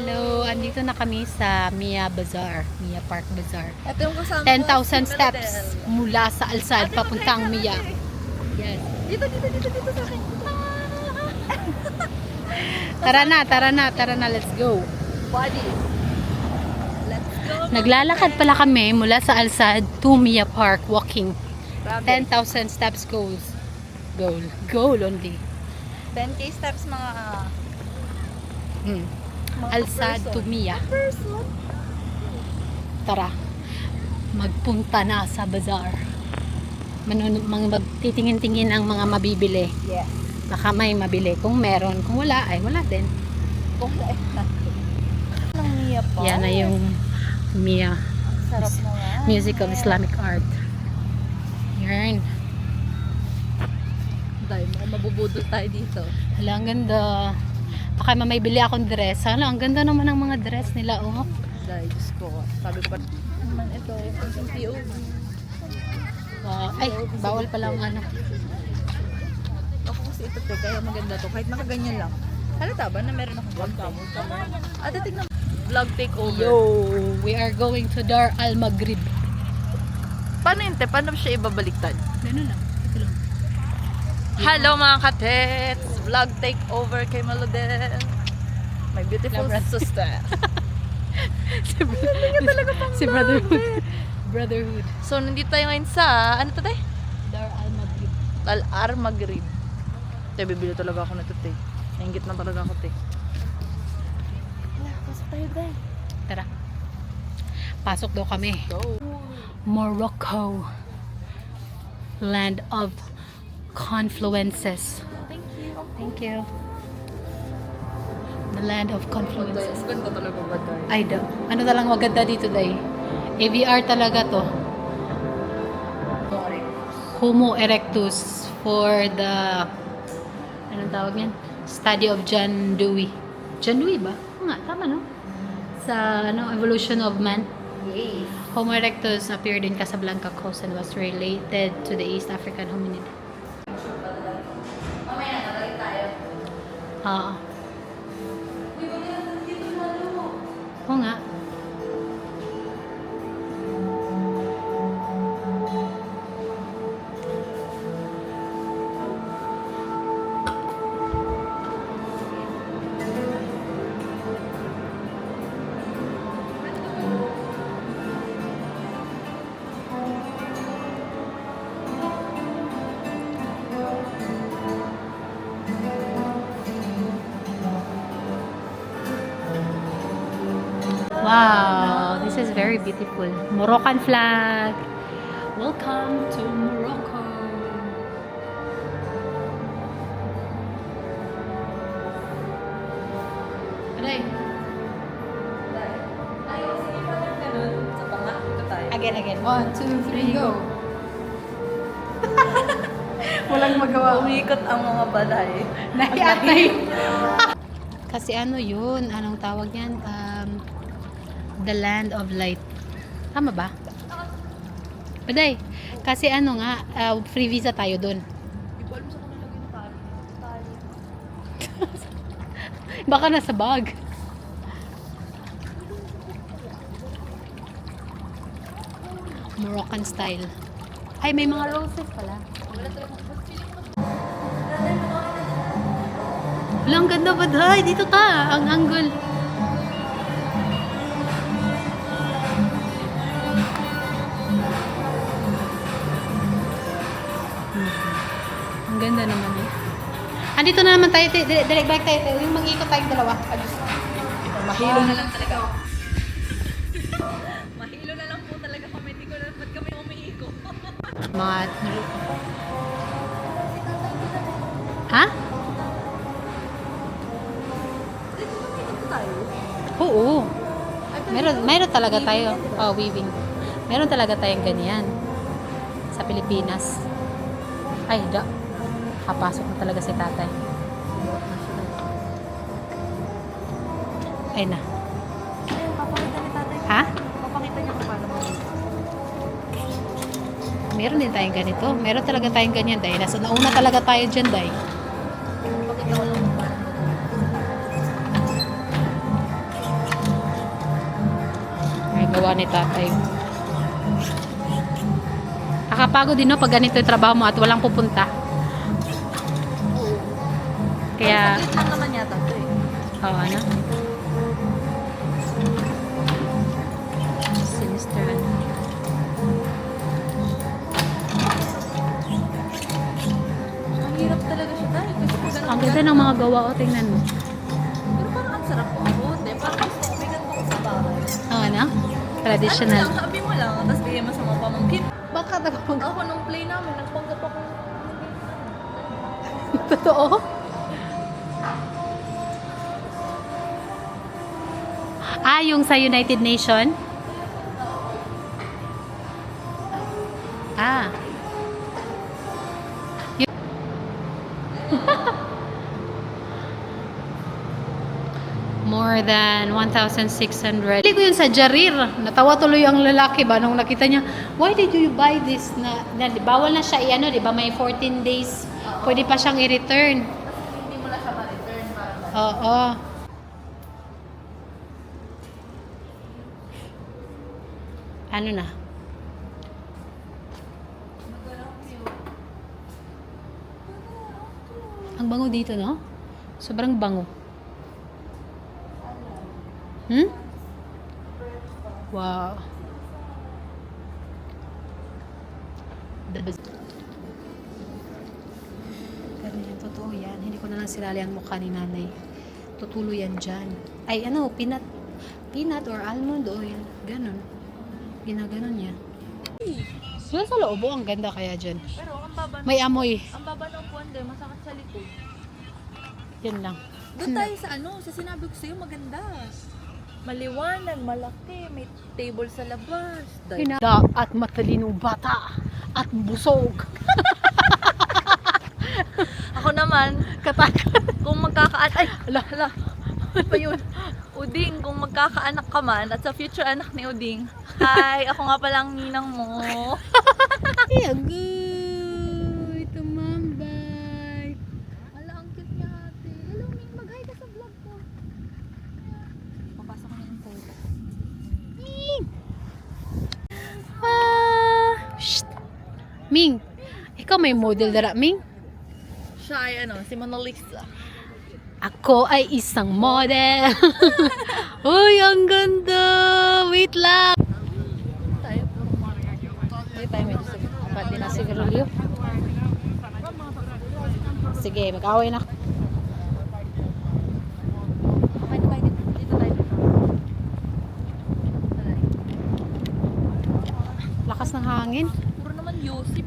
Hello, andito na kami sa Mia Bazaar, Mia Park Bazaar. Ito yung kasama 10,000 steps mula sa Alsad papuntang Mia. Yes. Dito sa akin. Tara na, let's go. Body. Let's go. Naglalakad pala kami mula sa Alsad to Mia Park walking. Grabe. 10,000 steps goal only. 10k steps mga Alsad to Mia. person. Tara, magpunta na sa bazaar. Magtitingin-tingin ang mga mabibili. Yes. Baka may mabili. Kung meron, kung wala, ay wala din. Kung saan ng Mia pa. Yan na yung Mia Sarap na nga. Music of Islamic Art. Yan. Dahil mabubudol tayo dito. Hala, ang ganda. Baka may bili akong dress. Hala, ang ganda naman ng mga dress nila, oh. Dahil, Diyos ko. Sabi ko pa naman ito. Yung PO. Ay, bawal pala ang ano. Ako kasi ito te, kaya maganda to. Kahit nakaganyan lang. Halata ba na meron akong vlog cam? Ate, tignan vlog takeover. Yo, we are going to Dar Al Maghrib. Paano yun te? Paano siya ibabaliktad? Ganun lang. Ito lang. Hello mga katets! Vlog takeover kay Malodel. My beautiful Labra. sister. si Brotherhood. Brotherhood. So, nandito tayo ngayon sa, ano to te? Dar Al Maghrib. Al-Ar Maghrib. Te, bibili talaga ako nito te. Nainggit na talaga ako te. Wala, pasok tayo te. Tara. Pasok daw kami. Go. Morocco. Land of confluences. Thank you. Thank you. The land of confluences. Ganda talaga ba tayo? Ay, ano talang maganda dito, day? AVR talaga to. Homo erectus for the anong tawag yan? Study of John Dewey. John Dewey ba? Oo nga, tama no? Sa evolution of man. Yes. Homo erectus appeared in Casablanca coast and was related to the East African hominid. Mamaya na, nalagay tayo. Oo. Oo nga. Wow, this is very beautiful. Moroccan flag. Welcome to Morocco. Aray, Ayaw, sige pa lang ganun. Sa panga, dito tayo. again. 1, 2, 3, go. Walang magawa. Umikot ang mga balay. Nahiatay. Kasi ano yun? Anong tawag yan? The land of light. Tama ba? Baday. Kasi ano nga, free visa tayo dun. Hindi ko alam sa kung nalagay na tayo. Baka nasa bag. Moroccan style. Ay, may mga roses pala. Wala, ang ganda ba, Day? Dito ka. Ang angle. Ang ganda naman eh. Andito na naman tayo. Direct balik tayo. Yung mag-ikot tayong dalawa. Mahilo na lang talaga. Mahilo na lang po talaga kami. Hindi ko na ba't kami umiikot. Mga... Ha? Dito tayo. Oo. Meron talaga tayo. Oh, weaving. Meron talaga tayong ganyan. Sa Pilipinas. Ay, kapasok na talaga si tatay. Ay na. Papakita ni tatay. Ha? Papakita niya kung paano mo. Meron din tayong ganito. Meron talaga tayong ganyan, Day. Nasa nauna talaga tayo dyan, Day. Papakita ko lang. gawa ni tatay. Nakakapagod din no pag ganito yung trabaho mo at walang pupunta. Kaya, Saglit lang naman yata ito eh. ano? Sinister ano. Ang hirap talaga siya dahil kasi kung ganun Ang ganda ng mga gawa o, tingnan mo. Pero parang ang sarap po ako. Parang gusto ko may ganito ko sa bahay. Ano? Traditional. Ano lang, sabi mo lang, tapos bigyan mo sa mga pamangkin. Baka Ako nung play namin, nagpanggap ako. Totoo? Yung sa United Nation? Y- More than 1,600. Hindi ko yun sa Jarir. Natawa tuloy ang lalaki ba nung nakita niya, why did you buy this? Bawal na siya i-ano, di ba? May 14 days. Pwede pa siyang i-return. Hindi mo na siya ma-return. Oo. Ano na? Ang bango dito, no? Sobrang bango. Wow. Pero yan, totoo yan. Hindi ko na lang sinali ang mukha ni nanay. Tutulo yan dyan. Ay, peanut or almond oil. Ganon. Ginaganon niya. Yan sa loob, ang ganda kaya dyan. Pero ang baba, May amoy. ang baba ng puwan din, masakit sa likod. Yan lang. Doon tayo sa sa sinabi ko sa'yo, maganda. Maliwanag, malaki, may table sa labas. Hinada at matalinong bata at busog. Ako naman, kung magkakaanak, ay, hala, ano pa yun? Uding, kung magkakaanak ka man, at sa future anak ni Uding, hi, ako nga palang ninang mo. Agoy, tumambay. Hala, ang cute niya ate. Hello, Ming, mag-hi ka sa vlog ko. Papasok na yung tayo. Shh. Ming, ikaw may model dara, Ming? Siya ay si Mona Lisa. Ako ay isang model. Uy, ang ganda. Wait lang. Tayo. Hindi tayo medyo sige. Pati na sigarilyo. Sige, mag-away na. Okay na tayo dito. Dito tayo. Lakas ng hangin. Puro naman Yossi,